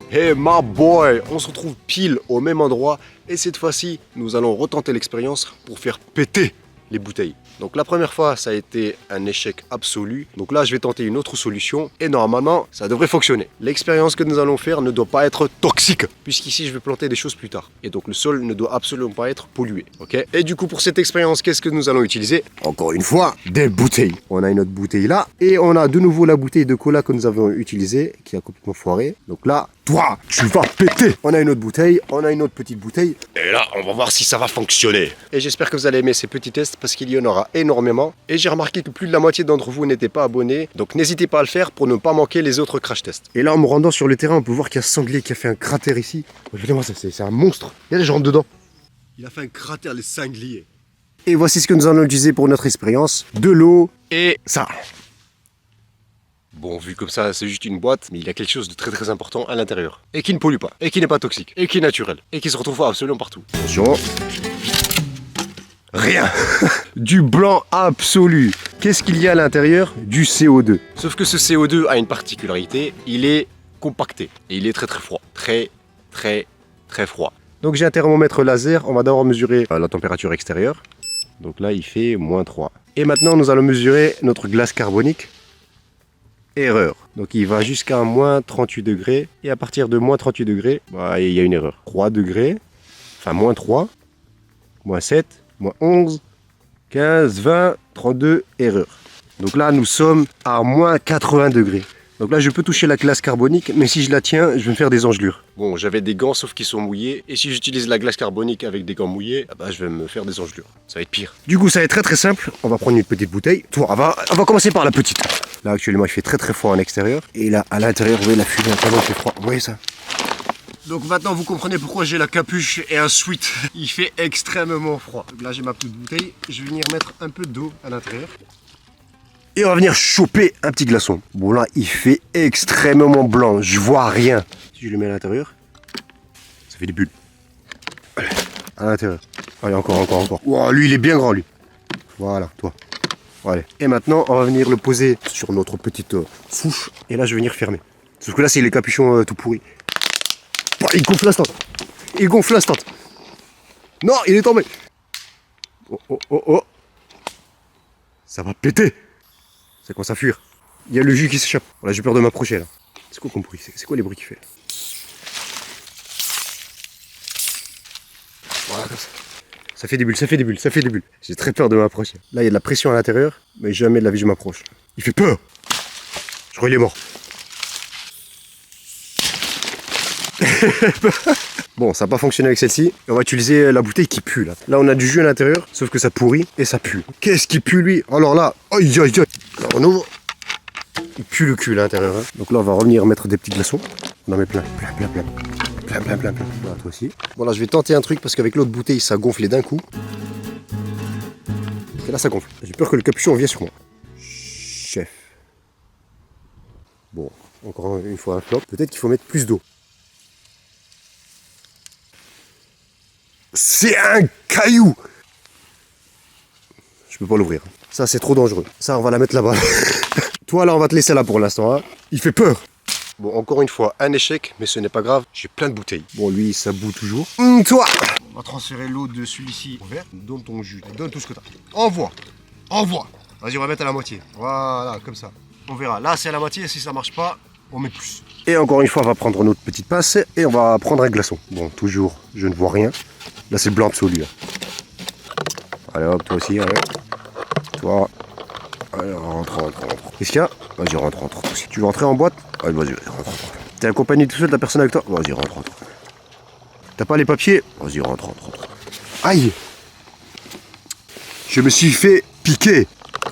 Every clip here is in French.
Hey my boy, on se retrouve pile au même endroit et cette fois-ci, nous allons retenter l'expérience pour faire péter les bouteilles. Donc la première fois, ça a été un échec absolu. Donc là, je vais tenter une autre solution et normalement, ça devrait fonctionner. L'expérience que nous allons faire ne doit pas être toxique puisqu'ici, je vais planter des choses plus tard. Et donc le sol ne doit absolument pas être pollué, ok? Et du coup, pour cette expérience, qu'est-ce que nous allons utiliser? Encore une fois, des bouteilles. On a une autre bouteille là et on a de nouveau la bouteille de cola que nous avons utilisée qui a complètement foiré. Donc là, toi, tu vas péter. On a une autre bouteille, on a une autre petite bouteille. Et là, on va voir si ça va fonctionner. Et j'espère que vous allez aimer ces petits tests parce qu'il y en aura énormément. Et j'ai remarqué que plus de la moitié d'entre vous n'étaient pas abonnés. Donc n'hésitez pas à le faire pour ne pas manquer les autres crash tests. Et là, en me rendant sur le terrain, on peut voir qu'il y a Sanglier qui a fait un cratère ici. Regardez-moi ça, c'est un monstre. Il y a des gens dedans. Il a fait un cratère, les sangliers. Et voici ce que nous allons utiliser pour notre expérience. De l'eau et ça. Bon, vu comme ça, c'est juste une boîte, mais il y a quelque chose de très très important à l'intérieur. Et qui ne pollue pas, et qui n'est pas toxique, et qui est naturel, et qui se retrouve absolument partout. Attention. Rien. Du blanc absolu. Qu'est-ce qu'il y a à l'intérieur? Du CO2. Sauf que ce CO2 a une particularité, il est compacté, et il est très très froid. Très très très froid. Donc j'ai un thermomètre laser, on va d'abord mesurer la température extérieure. Donc là, il fait -3. Et maintenant, nous allons mesurer notre glace carbonique. Erreur. Donc il va jusqu'à -38 degrés. Et à partir de -38 degrés, bah, il y a une erreur. 3 degrés, enfin -3, -7, -11, 15, 20, 32, erreur. Donc là, nous sommes à -80 degrés. Donc là, je peux toucher la glace carbonique, mais si je la tiens, je vais me faire des engelures. Bon, j'avais des gants, sauf qu'ils sont mouillés. Et si j'utilise la glace carbonique avec des gants mouillés, ah bah, je vais me faire des engelures. Ça va être pire. Du coup, ça va être très très simple. On va prendre une petite bouteille. Toi, on va commencer par la petite. Là, actuellement, il fait très très froid à l'extérieur. Et là, à l'intérieur, vous voyez la fumée, tellement il fait froid. Vous voyez ça? Donc maintenant, vous comprenez pourquoi j'ai la capuche et un sweat. Il fait extrêmement froid. Donc là, j'ai ma petite bouteille. Je vais venir mettre un peu d'eau à l'intérieur. Et on va venir choper un petit glaçon. Bon là, il fait extrêmement blanc. Je vois rien. Si je le mets à l'intérieur, ça fait des bulles. Allez, à l'intérieur. Allez, encore. Wow, lui, il est bien grand, lui. Voilà, toi. Allez. Et maintenant, on va venir le poser sur notre petite souche. Et là, je vais venir fermer. Sauf que là, c'est les capuchons tout pourris. Oh, il gonfle l'instant. Non, il est tombé. Oh. Ça va péter. Ça commence à fuir. Il y a le jus qui s'échappe. Voilà, j'ai peur de m'approcher là. C'est quoi comme bruit? C'est quoi les bruits qu'il fait? Voilà, comme ça. Ça fait des bulles. J'ai très peur de m'approcher. Là, il y a de la pression à l'intérieur, mais jamais de la vie je m'approche. Il fait peur. Je crois qu'il est mort. Bon, ça n'a pas fonctionné avec celle-ci. On va utiliser la bouteille qui pue là. Là, on a du jus à l'intérieur, sauf que ça pourrit et ça pue. Qu'est-ce qui pue lui? Alors là, aïe. Alors, on ouvre. Il pue le cul à l'intérieur. Hein. Donc là, on va revenir mettre des petits glaçons. On en met plein. Voilà, toi aussi. Bon, là, je vais tenter un truc parce qu'avec l'autre bouteille, ça gonflait d'un coup. Et là, ça gonfle. J'ai peur que le capuchon vienne sur moi. Chef. Bon, encore une fois un flop. Peut-être qu'il faut mettre plus d'eau. C'est un caillou! Je peux pas l'ouvrir. Ça, c'est trop dangereux. Ça, on va la mettre là-bas. Toi, là, on va te laisser là pour l'instant. Hein. Il fait peur. Bon, encore une fois, un échec, mais ce n'est pas grave. J'ai plein de bouteilles. Bon, lui, ça bout toujours. Toi! On va transférer l'eau de celui-ci au verre. Donne ton jus. Donne tout ce que t'as. Envoie! Vas-y, on va mettre à la moitié. Voilà, comme ça. On verra. Là, c'est à la moitié. Si ça marche pas, on met plus. Et encore une fois, on va prendre notre petite pince et on va prendre un glaçon. Bon, toujours, je ne vois rien. Là, c'est blanc absolu. Là. Allez, hop, toi aussi. Allez. Toi. Allez, rentre. Qu'est-ce qu'il y a? Vas-y, rentre. Si tu veux rentrer en boîte? Allez, vas-y, rentre. T'es accompagné tout seul de la personne avec toi? Vas-y, rentre. T'as pas les papiers? Vas-y, rentre. Aïe! Je me suis fait piquer.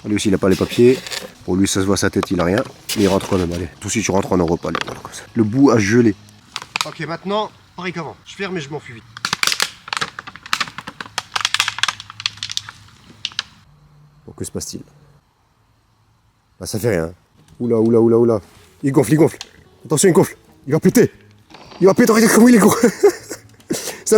Lui aussi, il n'a pas les papiers. Pour lui, ça se voit sa tête, il a rien. Mais il rentre quand même, allez. Toi aussi, tu rentres en Europe, allez. Voilà, comme ça. Le bout a gelé. Ok, maintenant, pareil qu'avant. Je ferme et je m'enfuis vite. Bon, que se passe-t-il? Bah, ça fait rien. Oula. Il gonfle. Attention, il gonfle. Il va péter. Regardez comment il est gros. Ça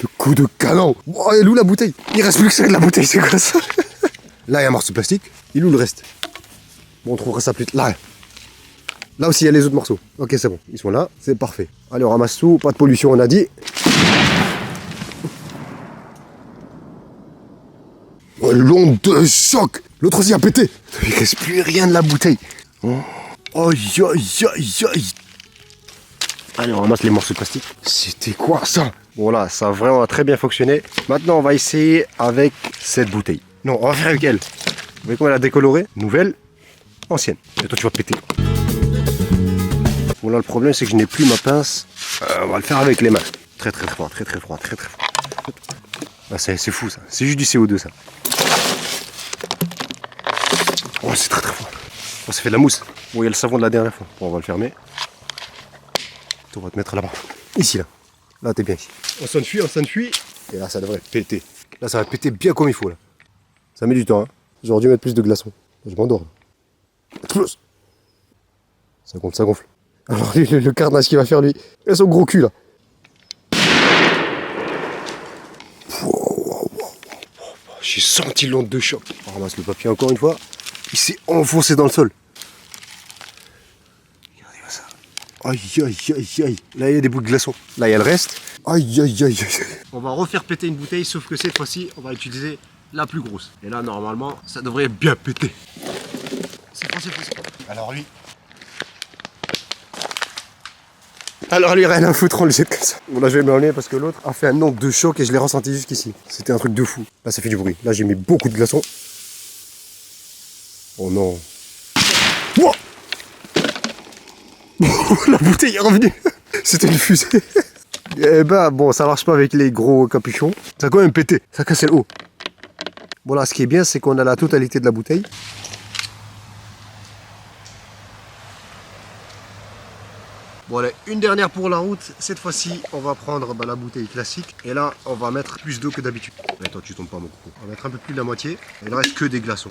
Le coup de canon. Oh, elle est où la bouteille? Il reste plus que ça de la bouteille, c'est quoi ça? Là, il y a un morceau de plastique. Il est où le reste? Bon, on trouvera ça plus tard. Là. Là aussi, il y a les autres morceaux. Ok, c'est bon. Ils sont là. C'est parfait. Allez, on ramasse tout. Pas de pollution, on a dit. Oh, l'onde de choc. L'autre aussi a pété. Il reste plus rien de la bouteille. Oh, aïe, aïe, aïe, aïe. Allez, on ramasse les morceaux de plastique. C'était quoi ça? Bon là, ça a vraiment très bien fonctionné. Maintenant, on va essayer avec cette bouteille. Non, on va faire avec elle. Vous voyez comment elle a décoloré? Nouvelle, ancienne. Et toi, tu vas péter. Bon là, le problème, c'est que je n'ai plus ma pince. On va le faire avec les mains. Très très froid, très très froid, très très froid. Ah, c'est fou ça. C'est juste du CO2 ça. Oh, c'est très très froid. Oh, ça fait de la mousse. Bon, il y a le savon de la dernière fois. Bon, on va le fermer. On va te mettre là-bas. Ici, là. Là, t'es bien ici. On s'enfuit. Et là, ça devrait péter. Là, ça va péter bien comme il faut, là. Ça met du temps, hein. J'aurais dû mettre plus de glaçons. Je m'endors. Explose. Ça gonfle. Alors, le carnage qu'il va faire, lui. Il a son gros cul, là. J'ai senti l'onde de choc. On ramasse le papier encore une fois. Il s'est enfoncé dans le sol. Regardez ça. Aïe, aïe, aïe, aïe. Là, il y a des bouts de glaçons. Là, il y a le reste. Aïe, aïe, aïe, aïe. On va refaire péter une bouteille, sauf que cette fois-ci, on va utiliser la plus grosse. Et là, normalement, ça devrait bien péter. C'est fort. Alors lui, rien à foutre, on le jette comme ça. Bon, là, je vais m'enlever parce que l'autre a fait un onde de choc et je l'ai ressenti jusqu'ici. C'était un truc de fou. Là, ça fait du bruit. Là, j'ai mis beaucoup de glaçons. Oh non. Wow. La bouteille est revenue. C'était une fusée. Eh ben, bon, ça marche pas avec les gros capuchons. Ça a quand même pété. Ça a cassé le haut. Bon, là, ce qui est bien, c'est qu'on a la totalité de la bouteille. Bon allez, une dernière pour la route. Cette fois-ci, on va prendre la bouteille classique. Et là, on va mettre plus d'eau que d'habitude. Mais toi, tu tombes pas mon coco. On va mettre un peu plus de la moitié. Et il ne reste que des glaçons.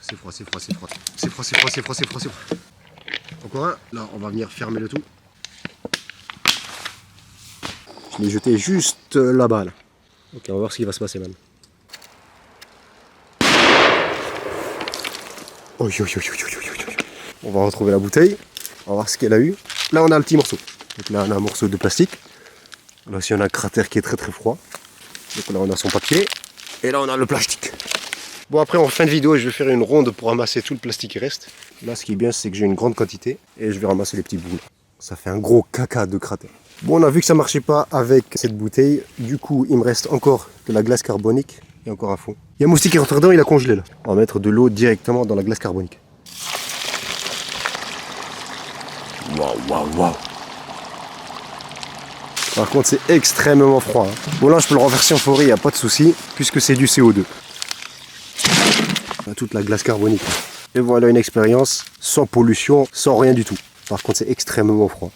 C'est froid. Encore un. Là, on va venir fermer le tout. Je l'ai jeté juste là-bas. Là. Ok, on va voir ce qui va se passer maintenant. On va retrouver la bouteille. On va voir ce qu'elle a eu. Là, on a le petit morceau. Donc là, on a un morceau de plastique. Là aussi, on a un cratère qui est très très froid. Donc là, on a son papier. Et là, on a le plastique. Bon, après, en fin de vidéo, je vais faire une ronde pour ramasser tout le plastique qui reste. Là, ce qui est bien, c'est que j'ai une grande quantité. Et je vais ramasser les petits bouts. Ça fait un gros caca de cratère. Bon, on a vu que ça marchait pas avec cette bouteille. Du coup, il me reste encore de la glace carbonique. Et encore un fond. Il y a un moustique qui rentre dedans, il a congelé là. On va mettre de l'eau directement dans la glace carbonique. Waouh. Par contre, c'est extrêmement froid. Hein. Bon, là, je peux le renverser en forêt, il n'y a pas de souci, puisque c'est du CO2. On a toute la glace carbonique. Et voilà une expérience sans pollution, sans rien du tout. Par contre, c'est extrêmement froid.